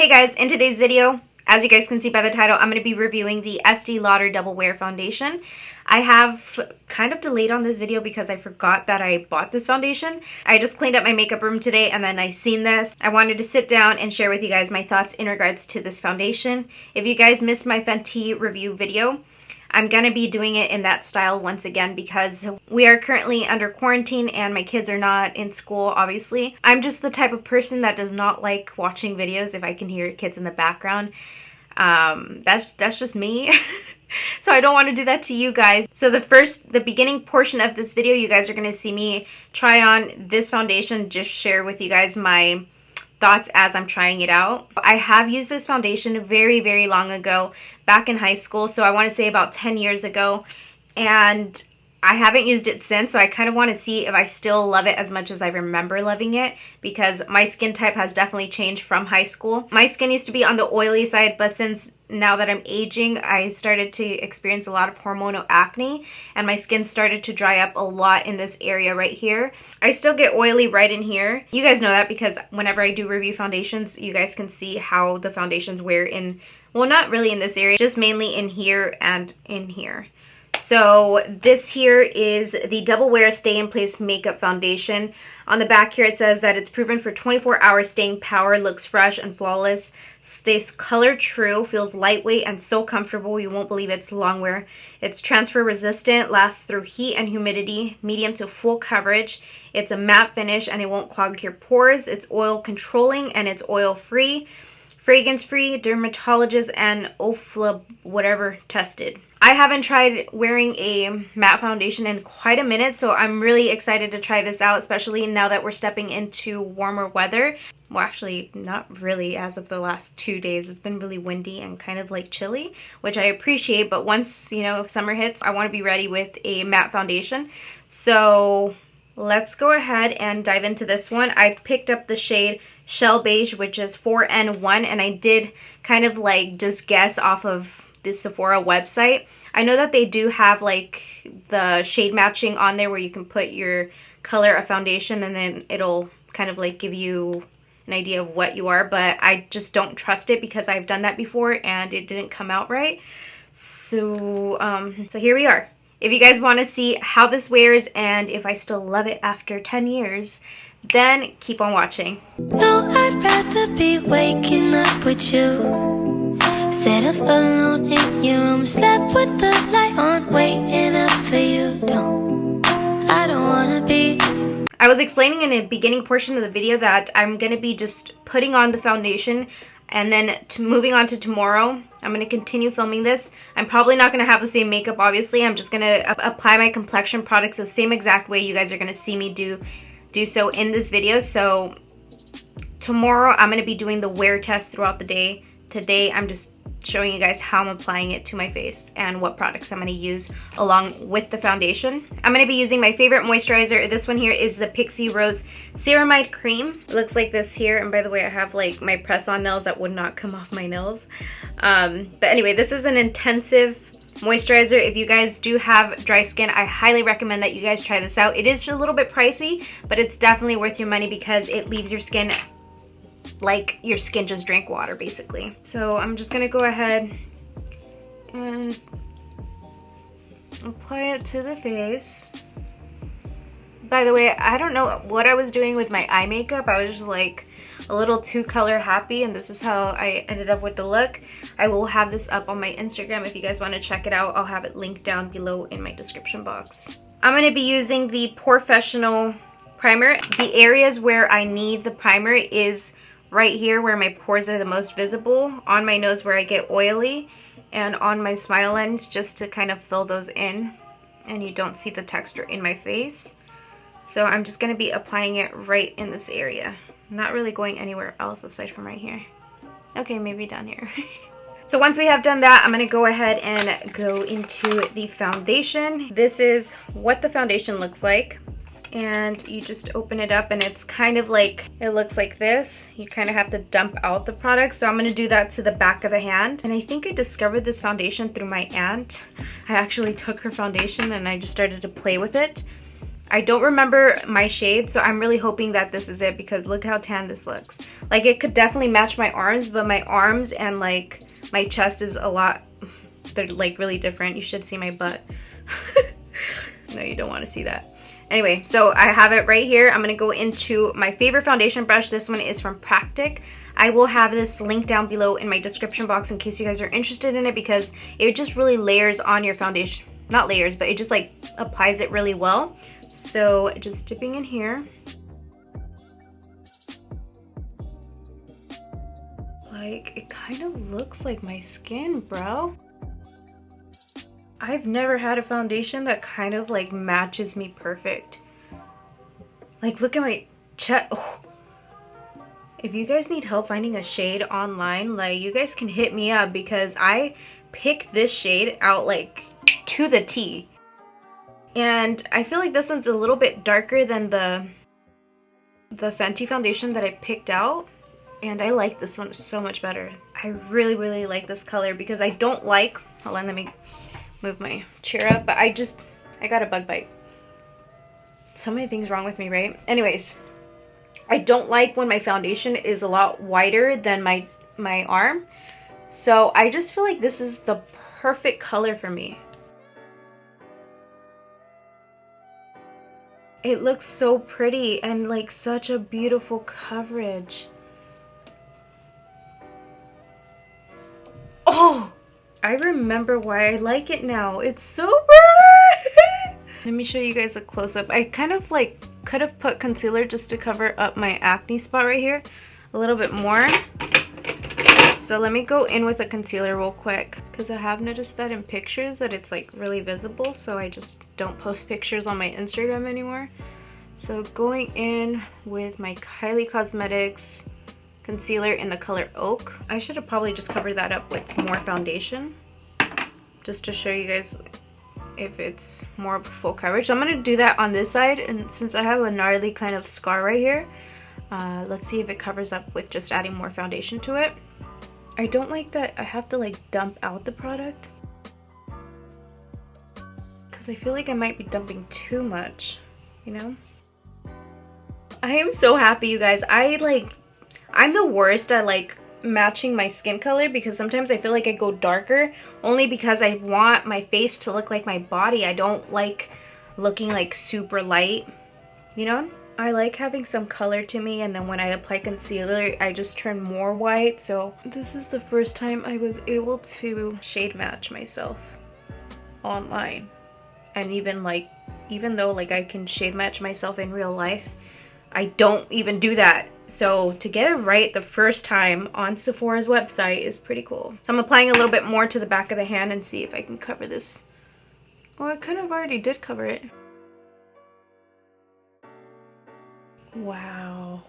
Hey guys, in today's video, as you guys can see by the title, I'm going to be reviewing the Estee Lauder Double Wear Foundation. I have kind of delayed on this video because I forgot that I bought this foundation. I just cleaned up my makeup room today and then I seen this. I wanted to sit down and share with you guys my thoughts in regards to this foundation. If you guys missed my Fenty review video, I'm going to be doing it in that style once again because we are currently under quarantine and my kids are not in school, obviously. I'm just the type of person that does not like watching videos if I can hear kids in the background. That's just me. So I don't want to do that to you guys. So the beginning portion of this video, you guys are going to see me try on this foundation, just share with you guys my thoughts as I'm trying it out. I have used this foundation very, very long ago, back in high school, so I want to say about 10 years ago, and I haven't used it since, so I kind of want to see if I still love it as much as I remember loving it, because my skin type has definitely changed from high school. My skin used to be on the oily side, but since now that I'm aging, I started to experience a lot of hormonal acne, and my skin started to dry up a lot in this area right here. I still get oily right in here. You guys know that because whenever I do review foundations, you guys can see how the foundations wear in, well, not really in this area, just mainly in here and in here. So this here is the Double Wear Stay in Place Makeup Foundation. On the back here it says that it's proven for 24 hours staying power, looks fresh and flawless, stays color true, feels lightweight and so comfortable you won't believe it's long wear. It's transfer resistant, lasts through heat and humidity, medium to full coverage. It's a matte finish and it won't clog your pores. It's oil controlling and it's oil free, fragrance free, dermatologist and OFLA whatever tested. I haven't tried wearing a matte foundation in quite a minute, so I'm really excited to try this out, especially now that we're stepping into warmer weather. Well, actually, not really as of the last 2 days. It's been really windy and kind of like chilly, which I appreciate, but once, you know, summer hits, I want to be ready with a matte foundation. So let's go ahead and dive into this one. I picked up the shade Shell Beige, which is 4N1, and I did kind of like just guess off of the Sephora website. I know that they do have like the shade matching on there where you can put your color of foundation and then it'll kind of like give you an idea of what you are, but I just don't trust it because I've done that before and it didn't come out right. So here we are. If you guys want to see how this wears and if I still love it after 10 years, then keep on watching. No, I'd rather be waking up with you. Set up alone in your room, slept with the light on, waiting up for you. I don't wanna be. I was explaining in the beginning portion of the video that I'm gonna be just putting on the foundation and then moving on to tomorrow. I'm gonna continue filming this. I'm probably not gonna have the same makeup, obviously. I'm just gonna apply my complexion products the same exact way you guys are gonna see me do so in this video. So tomorrow I'm gonna be doing the wear test throughout the day. Today I'm just showing you guys how I'm applying it to my face and what products I'm going to use along with the foundation. I'm going to be using my favorite moisturizer. This one here is the PIXI Rose Ceramide Cream. It looks like this here, and by the way, I have like my press-on nails that would not come off my nails. But anyway, this is an intensive moisturizer. If you guys do have dry skin, I highly recommend that you guys try this out. It is a little bit pricey, but it's definitely worth your money because it leaves your skin like your skin just drank water, basically. So I'm just gonna go ahead and apply it to the face. By the way, I don't know what I was doing with my eye makeup. I was just like a little too color happy, and this is how I ended up with the look. I will have this up on my Instagram if you guys want to check it out. I'll have it linked down below in my description box. I'm gonna be using the Porefessional Primer. The areas where I need the primer is right here where my pores are the most visible, on my nose where I get oily, and on my smile lines just to kind of fill those in and you don't see the texture in my face. So I'm just going to be applying it right in this area. Not really going anywhere else aside from right here. Okay, maybe down here. So once we have done that, I'm going to go ahead and go into the foundation. This is what the foundation looks like. And you just open it up and it's kind of like, it looks like this. You kind of have to dump out the product. So I'm going to do that to the back of the hand. And I think I discovered this foundation through my aunt. I actually took her foundation and I just started to play with it. I don't remember my shade, so I'm really hoping that this is it because look how tan this looks. Like it could definitely match my arms, but my arms and like my chest is a lot, they're like really different. You should see my butt. No, you don't want to see that. Anyway, so I have it right here. I'm going to go into my favorite foundation brush. This one is from Practic. I will have this link down below in my description box in case you guys are interested in it because it just really layers on your foundation. Not layers, but it just like applies it really well. So just dipping in here. Like it kind of looks like my skin, bro. I've never had a foundation that kind of like matches me perfect. Like look at my chest. Oh. If you guys need help finding a shade online, like you guys can hit me up because I picked this shade out like to the T. And I feel like this one's a little bit darker than the Fenty foundation that I picked out. And I like this one so much better. I really, really like this color because I don't like, hold on, let me move my chair up, but I got a bug bite. So many things wrong with me, right? Anyways, I don't like when my foundation is a lot wider than my arm. So I just feel like this is the perfect color for me. It looks so pretty and like such a beautiful coverage. Oh! I remember why I like it now. It's so pretty! Let me show you guys a close-up. I kind of like could have put concealer just to cover up my acne spot right here a little bit more. So let me go in with a concealer real quick because I have noticed that in pictures that it's like really visible, so I just don't post pictures on my Instagram anymore. So going in with my KYLIE Cosmetics concealer in the color Oak. I should have probably just covered that up with more foundation just to show you guys if it's more of a full coverage. So I'm going to do that on this side, and since I have a gnarly kind of scar right here, let's see if it covers up with just adding more foundation to it. I don't like that I have to like dump out the product because I feel like I might be dumping too much, you know? I am so happy, you guys. I'm the worst at like matching my skin color because sometimes I feel like I go darker only because I want my face to look like my body. I don't like looking like super light, you know? I like having some color to me, and then when I apply concealer I just turn more white. So this is the first time I was able to shade match myself online. And even though like I can shade match myself in real life, I don't even do that. So to get it right the first time on Sephora's website is pretty cool. So I'm applying a little bit more to the back of the hand and see if I can cover this. Oh, I kind of already did cover it. Wow.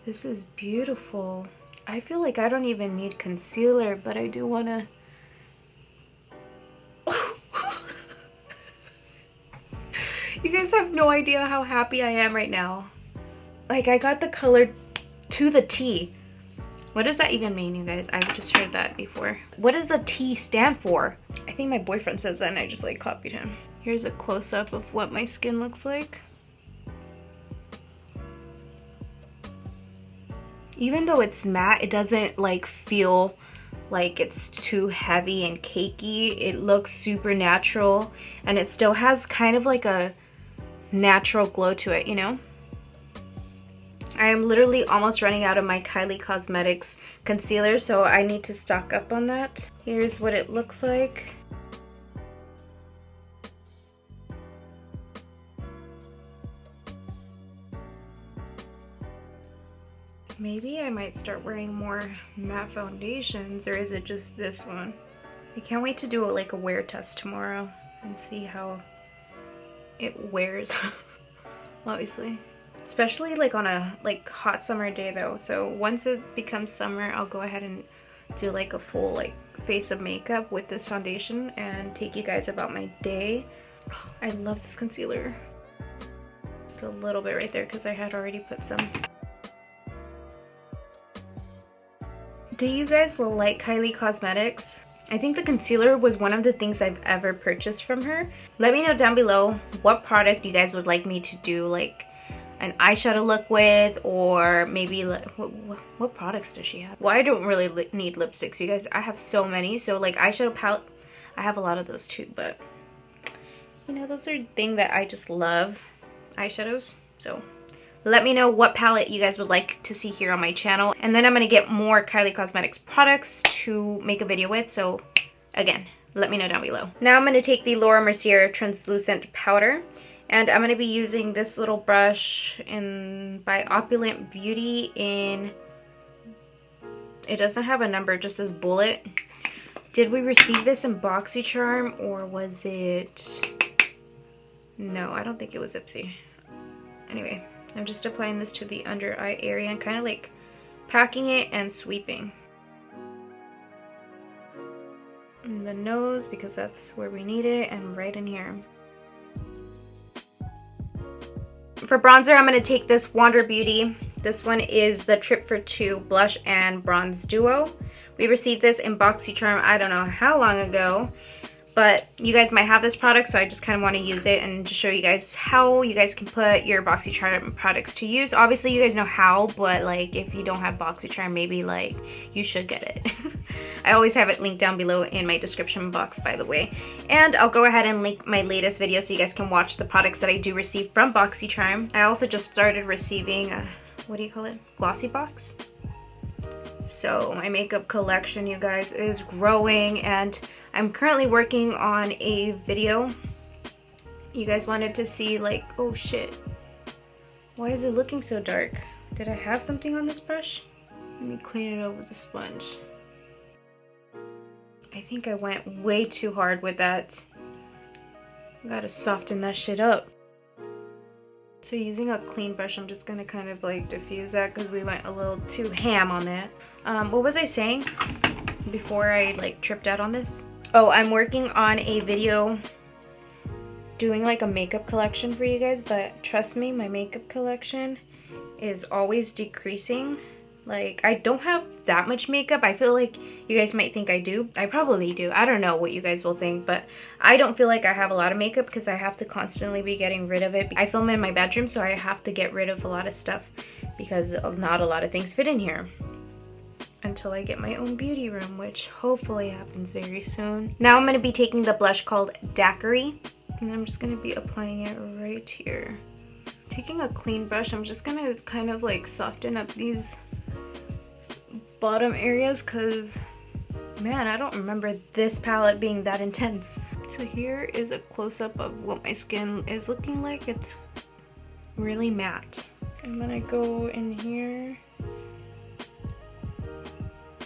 This is beautiful. I feel like I don't even need concealer, but I do want to... You guys have no idea how happy I am right now. Like, I got the color to the T. What does that even mean, you guys? I've just heard that before. What does the T stand for? I think my boyfriend says that and I just like copied him. Here's a close-up of what my skin looks like. Even though it's matte, it doesn't like feel like it's too heavy and cakey. It looks super natural and it still has kind of like a natural glow to it, you know? I am literally almost running out of my KYLIE Cosmetics concealer, so I need to stock up on that. Here's what it looks like. Maybe I might start wearing more matte foundations, or is it just this one? I can't wait to do like a wear test tomorrow and see how it wears, obviously. Especially like on a hot summer day though. So once it becomes summer, I'll go ahead and do like a full like face of makeup with this foundation and take you guys about my day. I love this concealer. Just a little bit right there because I had already put some. Do you guys like KYLIE Cosmetics? I think the concealer was one of the things I've ever purchased from her. Let me know down below what product you guys would like me to do like an eyeshadow look with, or maybe what products does she have? Well, I don't really need lipsticks, you guys. I have so many. So like eyeshadow palette, I have a lot of those too, but you know, those are the thing that I just love, eyeshadows. So let me know what palette you guys would like to see here on my channel. And then I'm going to get more Kylie Cosmetics products to make a video with. So again, let me know down below. Now I'm going to take the Laura Mercier Translucent Powder. And I'm going to be using this little brush by Opulent Beauty in... It doesn't have a number, it just says Bullet. Did we receive this in BoxyCharm or was it... No, I don't think it was Ipsy. Anyway. I'm just applying this to the under eye area and kind of like packing it and sweeping. In the nose, because that's where we need it, and right in here. For bronzer, I'm going to take this Wander Beauty. This one is the Trip for Two Blush and Bronze Duo. We received this in BoxyCharm I don't know how long ago. But you guys might have this product, so I just kind of want to use it and just show you guys how you guys can put your BoxyCharm products to use. Obviously, you guys know how, but like if you don't have BoxyCharm, maybe like you should get it. I always have it linked down below in my description box, by the way. And I'll go ahead and link my latest video so you guys can watch the products that I do receive from BoxyCharm. I also just started receiving, what do you call it? Glossy Box. So my makeup collection, you guys, is growing, and I'm currently working on a video. You guys wanted to see like, oh shit, why is it looking so dark? Did I have something on this brush? Let me clean it up with a sponge. I think I went way too hard with that. Gotta soften that shit up. So using a clean brush, I'm just gonna kind of like diffuse that because we went a little too ham on that. What was I saying before I like tripped out on this? Oh, I'm working on a video doing like a makeup collection for you guys, but trust me, my makeup collection is always decreasing. Like, I don't have that much makeup. I feel like you guys might think I do. I probably do. I don't know what you guys will think, but I don't feel like I have a lot of makeup because I have to constantly be getting rid of it. I film in my bedroom, so I have to get rid of a lot of stuff because not a lot of things fit in here until I get my own beauty room, which hopefully happens very soon. Now I'm going to be taking the blush called Daiquiri, and I'm just going to be applying it right here. Taking a clean brush, I'm just going to kind of like soften up these bottom areas because, man, I don't remember this palette being that intense. So here is a close-up of what my skin is looking like. It's really matte. I'm gonna go in here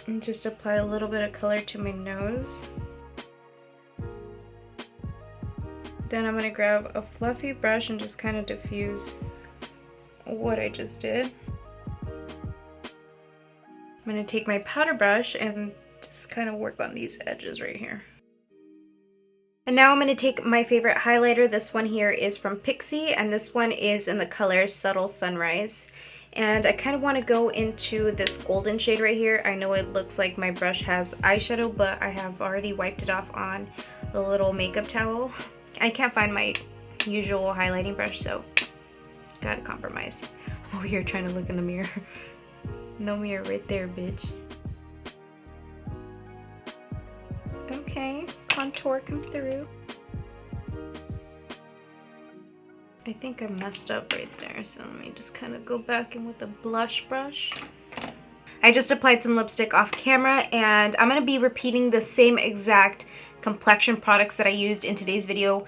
and just apply a little bit of color to my nose. Then I'm gonna grab a fluffy brush and just kind of diffuse what I just did. I'm going to take my powder brush and just kind of work on these edges right here. And now I'm going to take my favorite highlighter. This one here is from PIXI, and this one is in the color Subtle Sunrise. And I kind of want to go into this golden shade right here. I know it looks like my brush has eyeshadow, but I have already wiped it off on the little makeup towel. I can't find my usual highlighting brush, so gotta compromise. I'm over here trying to look in the mirror. No mirror right there, bitch. Okay, contour come through. I think I messed up right there, so let me just kind of go back in with a blush brush. I just applied some lipstick off camera, and I'm going to be repeating the same exact complexion products that I used in today's video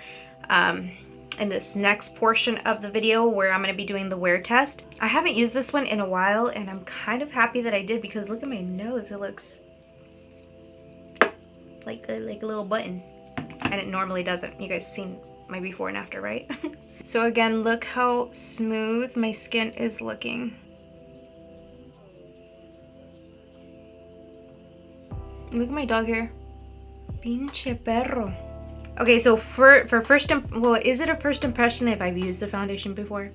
in this next portion of the video where I'm going to be doing the wear test. I haven't used this one in a while, and I'm kind of happy that I did because look at my nose. It looks like a little button, and it normally doesn't. You guys have seen my before and after, right? So again, look how smooth my skin is looking. Look at my dog hair. Pinche perro. Okay, so for first, well, is it a first impression if I've used the foundation before?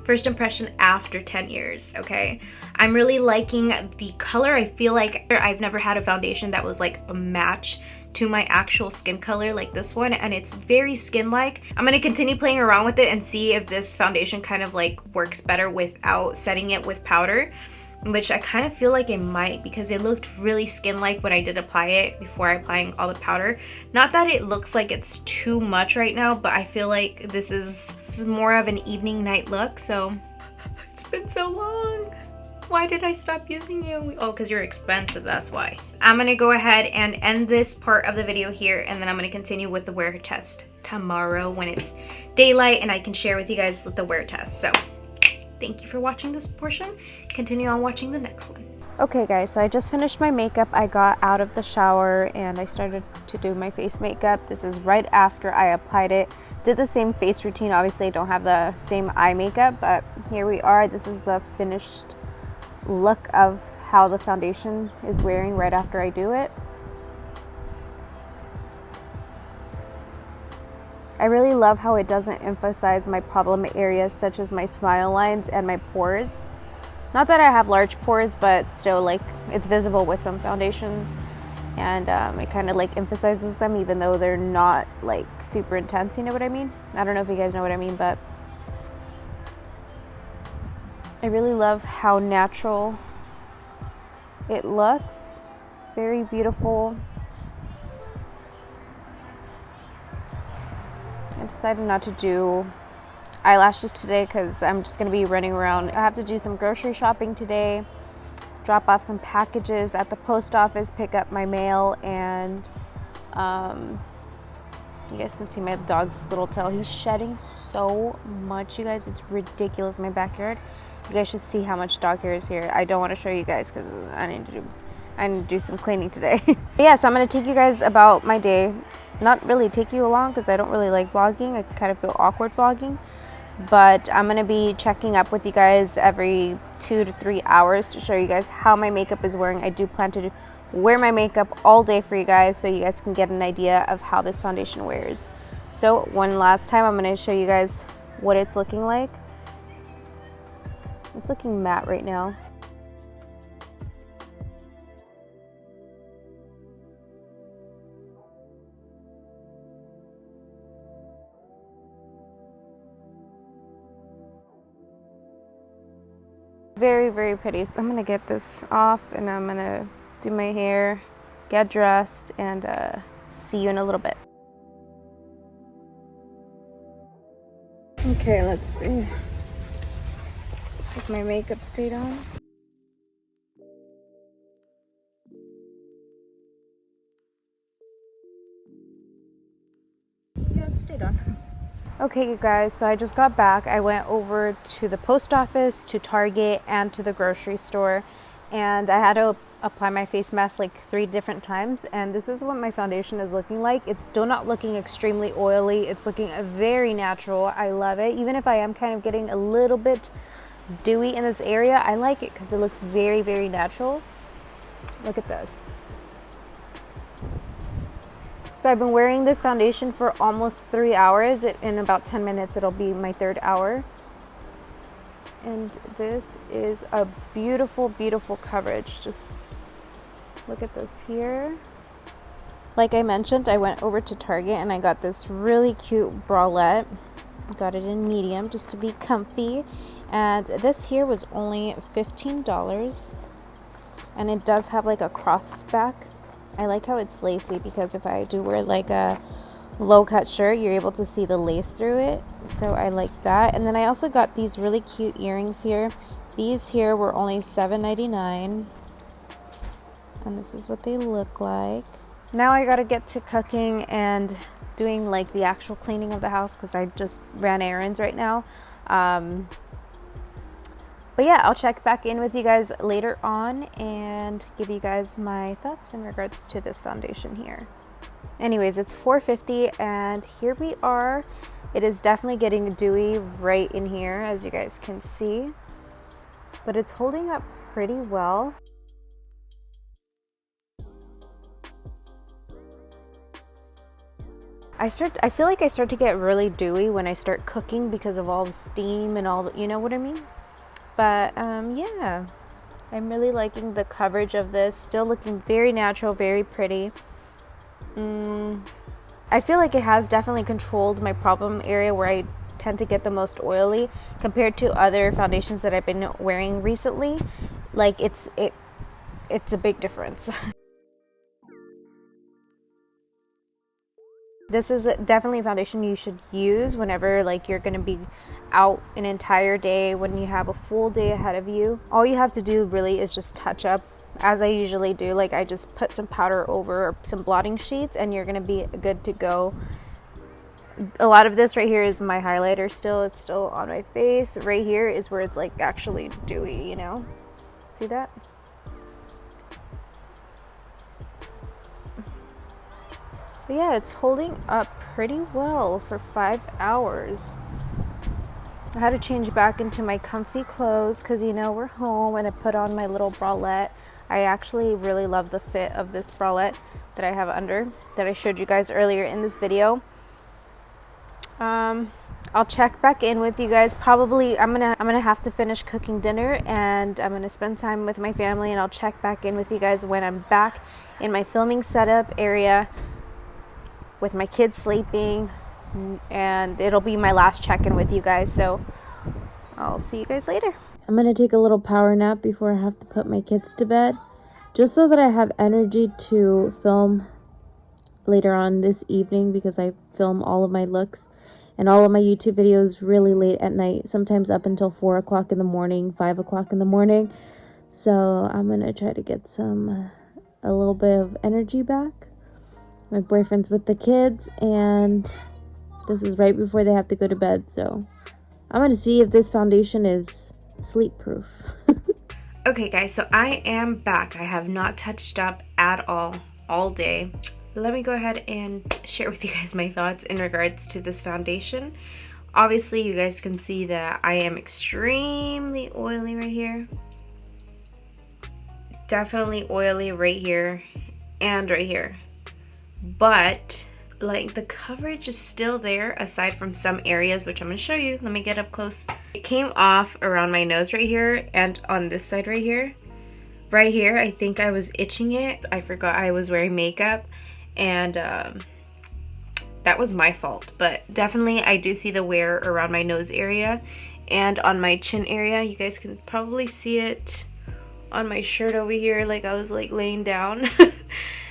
First impression after 10 years, okay? I'm really liking the color. I feel like I've never had a foundation that was like a match to my actual skin color like this one, and it's very skin-like. I'm gonna continue playing around with it and see if this foundation kind of like works better without setting it with powder, which I kind of feel like it might, because it looked really skin-like when I did apply it before applying all the powder. Not that it looks like it's too much right now, but I feel like this is more of an evening night look. So it's been so long. Why did I stop using you? Oh, because you're expensive, that's why. I'm gonna go ahead and end this part of the video here, and then I'm gonna continue with the wear test tomorrow when it's daylight and I can share with you guys the wear test. So thank you for watching this portion. Continue on watching the next one. Okay guys, so I just finished my makeup. I got out of the shower and I started to do my face makeup. This is right after I applied it. Did the same face routine. Obviously I don't have the same eye makeup, but here we are. This is the finished look of how the foundation is wearing right after I do it. I really love how it doesn't emphasize my problem areas such as my smile lines and my pores. Not that I have large pores, but still, like, it's visible with some foundations, and it kind of like emphasizes them even though they're not like super intense, you know what I mean? I don't know if you guys know what I mean, but I really love how natural it looks. Very beautiful. I decided not to do eyelashes today because I'm just going to be running around. I have to do some grocery shopping today, drop off some packages at the post office, pick up my mail, and you guys can see my dog's little tail. He's shedding so much, you guys. It's ridiculous, my backyard. You guys should see how much dog hair is here. I don't want to show you guys because I need to do some cleaning today. Yeah, so I'm going to take you guys about my day. Not really take you along because I don't really like vlogging. I kind of feel awkward vlogging. But I'm going to be checking up with you guys every 2 to 3 hours to show you guys how my makeup is wearing. I do plan to wear my makeup all day for you guys so you guys can get an idea of how this foundation wears. So one last time, I'm going to show you guys what it's looking like. It's looking matte right now. Very, very pretty. So I'm gonna get this off and I'm gonna do my hair, get dressed, and see you in a little bit. Okay, let's see if my makeup stayed on. Yeah, it stayed on. Okay, you guys, so I just got back. I went over to the post office, to Target, and to the grocery store, and I had to apply my face mask like 3 different times, and this is what my foundation is looking like. It's still not looking extremely oily. It's looking very natural. I love it. Even if I am kind of getting a little bit dewy in this area, I like it because it looks very, very natural. Look at this. So I've been wearing this foundation for almost 3 hours. In about 10 minutes, it'll be my 3rd hour. And this is a beautiful, beautiful coverage. Just look at this here. Like I mentioned, I went over to Target and I got this really cute bralette. Got it in medium just to be comfy. And this here was only $15. And it does have like a cross back. I like how it's lacy because if I do wear like a low cut shirt, you're able to see the lace through it. So I like that. And then I also got these really cute earrings here. These here were only $7.99. And this is what they look like. Now I gotta get to cooking and doing like the actual cleaning of the house because I just ran errands right now. But yeah, I'll check back in with you guys later on and give you guys my thoughts in regards to this foundation here. Anyways, it's 4:50 and here we are. It is definitely getting dewy right in here, as you guys can see. But it's holding up pretty well. I feel like I start to get really dewy when I start cooking because of all the steam and all the, you know what I mean? But yeah, I'm really liking the coverage of this. Still looking very natural, very pretty. I feel like it has definitely controlled my problem area where I tend to get the most oily compared to other foundations that I've been wearing recently. Like it's a big difference. This is definitely a foundation you should use whenever like you're going to be out an entire day, when you have a full day ahead of you. All you have to do really is just touch up, as I usually do. Like I just put some powder over some blotting sheets and you're going to be good to go. A lot of this right here is my highlighter still. It's still on my face. Right here is where it's like actually dewy, you know? See that? But yeah, it's holding up pretty well for 5 hours. I had to change back into my comfy clothes because, you know, we're home, and I put on my little bralette. I actually really love the fit of this bralette that I have under, that I showed you guys earlier in this video. I'll check back in with you guys. Probably I'm gonna have to finish cooking dinner, and I'm gonna spend time with my family, and I'll check back in with you guys when I'm back in my filming setup area with my kids sleeping, and it'll be my last check-in with you guys. So I'll see you guys later. I'm gonna take a little power nap before I have to put my kids to bed, just so that I have energy to film later on this evening, because I film all of my looks and all of my YouTube videos really late at night, sometimes up until 4 o'clock in the morning, 5 o'clock in the morning. So I'm gonna try to get a little bit of energy back. My boyfriend's with the kids, and this is right before they have to go to bed, so I'm gonna see if this foundation is sleep proof. Okay guys, so I am back. I have not touched up at all day. Let me go ahead and share with you guys my thoughts in regards to this foundation. Obviously you guys can see that I am extremely oily right here. Definitely oily right here and right here. But like the coverage is still there, aside from some areas, which I'm going to show you. Let me get up close. It came off around my nose right here, and on this side right here. Right here, I think I was itching it. I forgot I was wearing makeup, and that was my fault. But definitely I do see the wear around my nose area and on my chin area. You guys can probably see it on my shirt over here, like I was like laying down.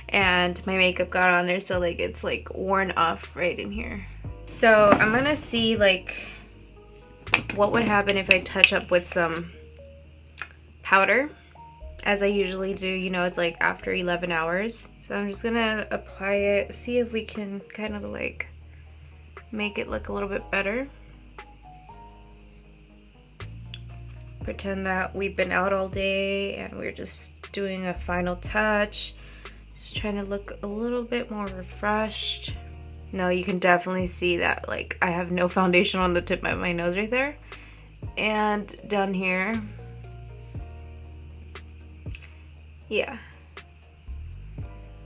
And my makeup got on there, so like it's like worn off right in here. So I'm gonna see like what would happen if I touch up with some powder, as I usually do. You know, it's like after 11 hours. So I'm just gonna apply it, see if we can kind of like make it look a little bit better. Pretend that we've been out all day and we're just doing a final touch. Just trying to look a little bit more refreshed. No, you can definitely see that like I have no foundation on the tip of my nose right there. And down here. Yeah.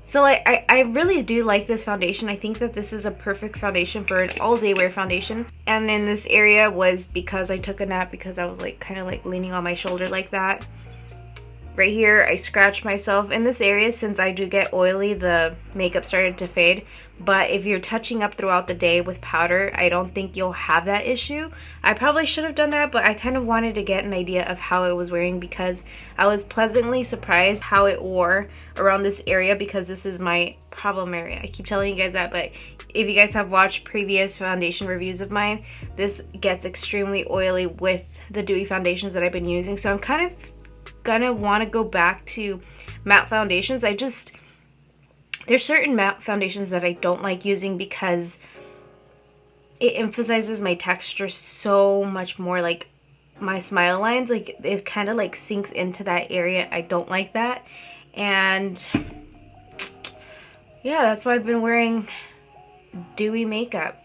So like I really do like this foundation. I think that this is a perfect foundation for an all-day wear foundation. And in this area was because I took a nap, because I was like kind of like leaning on my shoulder like that. Right here, I scratched myself in this area. Since I do get oily, the makeup started to fade. But if you're touching up throughout the day with powder, I don't think you'll have that issue. I probably should have done that, but I kind of wanted to get an idea of how it was wearing, because I was pleasantly surprised how it wore around this area, because this is my problem area. I keep telling you guys that, but if you guys have watched previous foundation reviews of mine, this gets extremely oily with the dewy foundations that I've been using. So I'm kind of gonna want to go back to matte foundations. There's certain matte foundations that I don't like using because it emphasizes my texture so much more. Like my smile lines, like it kind of like sinks into that area. I don't like that. And yeah, that's why I've been wearing dewy makeup.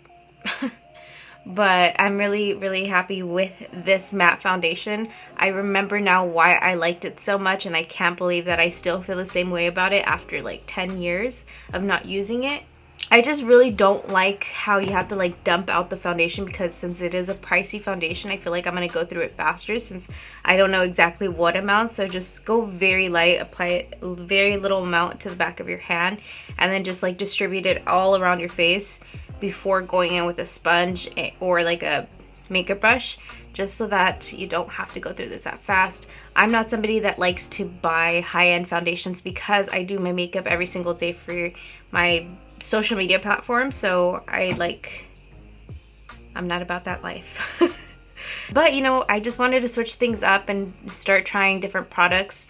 But I'm really happy with this matte foundation. I remember now why I liked it so much, and I can't believe that I still feel the same way about it after like 10 years of not using it. I just really don't like how you have to like dump out the foundation, because since it is a pricey foundation, I feel like I'm going to go through it faster since I don't know exactly what amount. So just go very light, apply a very little amount to the back of your hand, and then just like distribute it all around your face before going in with a sponge or like a makeup brush, just so that you don't have to go through this that fast. I'm not somebody that likes to buy high-end foundations because I do my makeup every single day for my social media platform, so I'm not about that life. But you know, I just wanted to switch things up and start trying different products.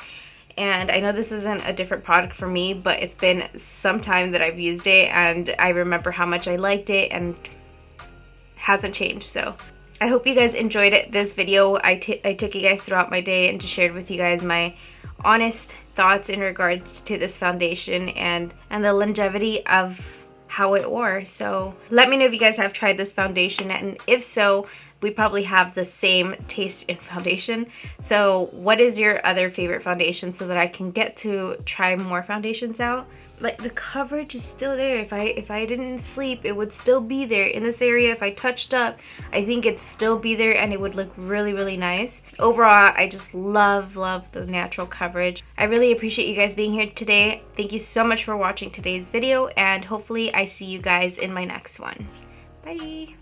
And I know this isn't a different product for me, but it's been some time that I've used it, and I remember how much I liked it, and hasn't changed. So I hope you guys enjoyed this video. I took you guys throughout my day and just shared with you guys my honest thoughts in regards to this foundation and the longevity of how it wore. So let me know if you guys have tried this foundation, and if so, we probably have the same taste in foundation. So what is your other favorite foundation, so that I can get to try more foundations out? Like, the coverage is still there. If I didn't sleep, it would still be there in this area. If I touched up, I think it'd still be there, and it would look really, really nice. Overall, I just love the natural coverage. I really appreciate you guys being here today. Thank you so much for watching today's video, and hopefully I see you guys in my next one. Bye!